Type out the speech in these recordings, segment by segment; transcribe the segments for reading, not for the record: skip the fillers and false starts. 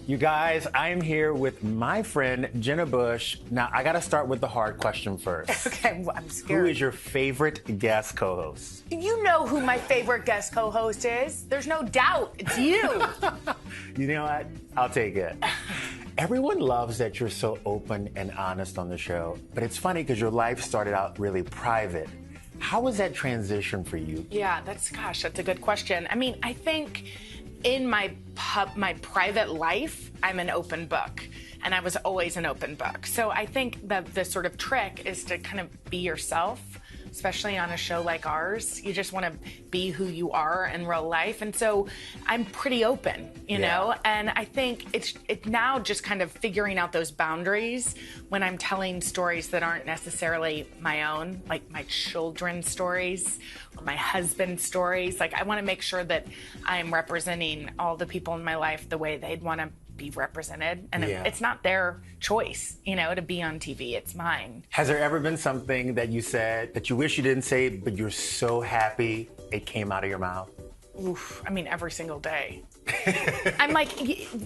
You guys, I am here with my friend, Jenna Bush. Now, I got to start with the hard question first. Okay, well, I'm scared. Who is your favorite guest co-host? You know who my favorite guest co-host is. There's no doubt. It's you. You know what? I'll take it. Everyone loves that you're so open and honest on the show, but it's funny because your life started out really private. How was that transition for you? Yeah, that's a good question. I mean, I think in my private life, I'm an open book, and I was always an open book. So I think that the sort of trick is to kind of be yourself, especially on a show like ours. You just want to be who you are in real life. And so I'm pretty open, you know? And I think it's now just kind of figuring out those boundaries when I'm telling stories that aren't necessarily my own, like my children's stories or my husband's stories. Like, I want to make sure that I'm representing all the people in my life the way they'd want to be represented, and it's not their choice, you know, to be on TV. It's mine. Has there ever been something that you said that you wish you didn't say, but you're so happy it came out of your mouth? Oof, I mean, every single day. I'm like,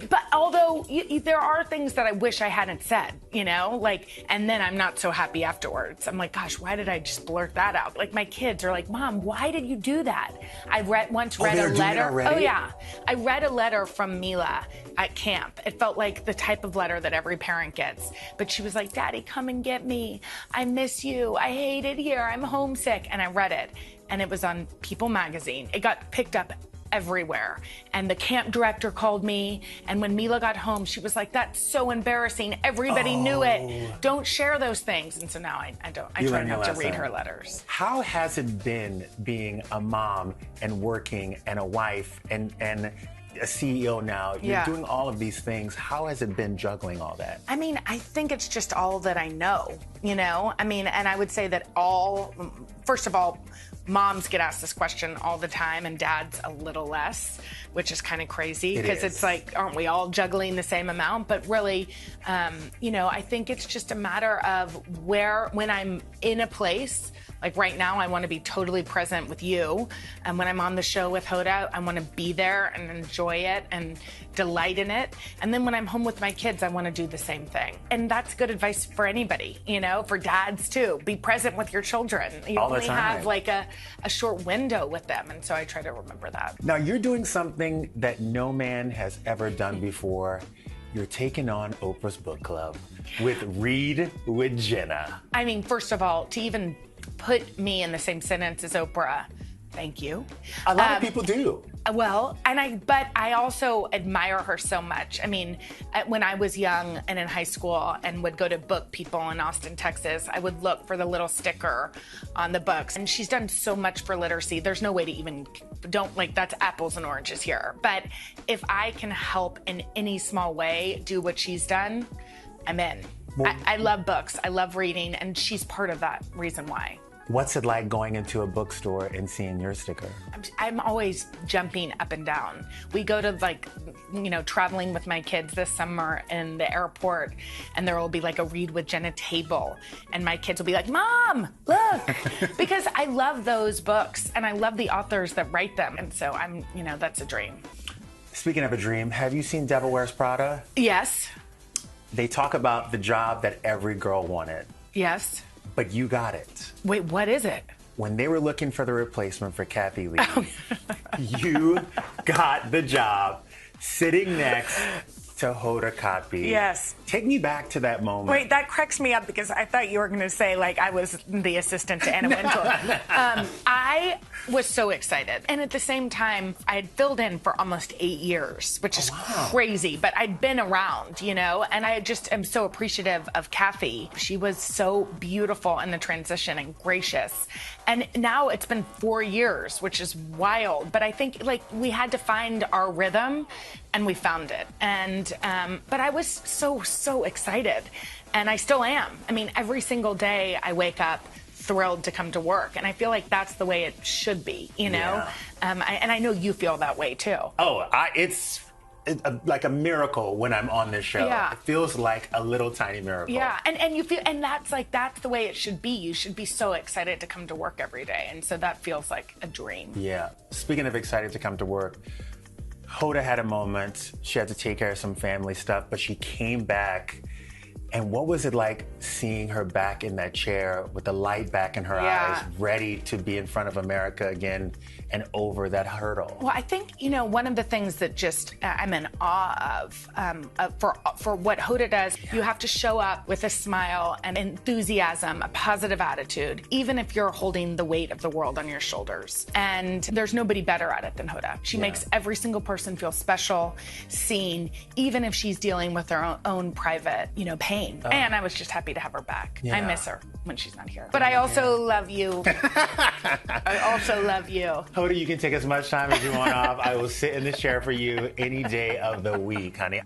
but although there are things that I wish I hadn't said, you know, like, and then I'm not so happy afterwards. I'm like, gosh, why did I just blurt that out? Like, my kids are like, Mom, why did you do that? I once read a letter. Oh yeah, I read a letter from Mila at camp. It felt like the type of letter that every parent gets. But she was like, Daddy, come and get me. I miss you. I hate it here. I'm homesick. And I read it, and it was on People magazine. It got picked up everywhere. And the camp director called me, and when Mila got home, she was like, that's so embarrassing. Everybody knew it. Don't share those things. And so now I try not to read her letters. How has it been being a mom and working and a wife and a CEO now? You're doing all of these things. How has it been juggling all that? I mean, I think it's just all that I know, you know? I mean, and I would say that first of all, moms get asked this question all the time, and dads a little less, which is kind of crazy because it's like, aren't we all juggling the same amount? But really, you know, I think it's just a matter of when I'm in a place, like right now, I want to be totally present with you. And when I'm on the show with Hoda, I want to be there and enjoy it and delight in it. And then when I'm home with my kids, I want to do the same thing. And that's good advice for anybody, you know, for dads too. Be present with your children. You only have like a short window with them. And so I try to remember that. Now you're doing something that no man has ever done before. You're taking on Oprah's book club with Read with Jenna. I mean, first of all, to even put me in the same sentence as Oprah, thank you. A lot of people do. Well, but I also admire her so much. I mean, when I was young and in high school and would go to book people in Austin, Texas, I would look for the little sticker on the books. And she's done so much for literacy. There's no way to that's apples and oranges here. But if I can help in any small way do what she's done, I'm in. Well, I love books. I love reading, and she's part of that reason why. What's it like going into a bookstore and seeing your sticker? I'm always jumping up and down. We go to traveling with my kids this summer in the airport, and there will be like a Read with Jenna table, and my kids will be like, Mom, look, because I love those books and I love the authors that write them. And so that's a dream. Speaking of a dream, have you seen Devil Wears Prada? Yes. They talk about the job that every girl wanted. Yes. But you got it. Wait, what is it? When they were looking for the replacement for Kathy Lee, you got the job sitting next to Hoda Kotb. Yes. Take me back to that moment. Wait, that cracks me up because I thought you were going to say, like, I was the assistant to Anna Wintour. I was so excited. And at the same time, I had filled in for almost 8 years, which is crazy. But I'd been around, you know, and I just am so appreciative of Kathy. She was so beautiful in the transition and gracious. And now it's been 4 years, which is wild. But I think, like, we had to find our rhythm, and we found it. And but I was so excited, and I still am. I mean, every single day I wake up thrilled to come to work, and I feel like that's the way it should be, you know. And I know you feel that way too. Oh, it's like a miracle when I'm on this show. Yeah. It feels like a little tiny miracle. Yeah, and you feel, and that's the way it should be. You should be so excited to come to work every day, and so that feels like a dream. Yeah. Speaking of excited to come to work, Hoda had a moment. She had to take care of some family stuff, but she came back. And what was it like seeing her back in that chair with the light back in her eyes, ready to be in front of America again and over that hurdle? Well, I think, one of the things that just I'm in awe of for what Hoda does, you have to show up with a smile and enthusiasm, a positive attitude, even if you're holding the weight of the world on your shoulders. And there's nobody better at it than Hoda. She makes every single person feel special, seen, even if she's dealing with her own private, pain. And I was just happy to have her back. I miss her when she's not here. But I also love you. I also love you. Hoda, you can take as much time as you want off. I will sit in this chair for you any day of the week, honey.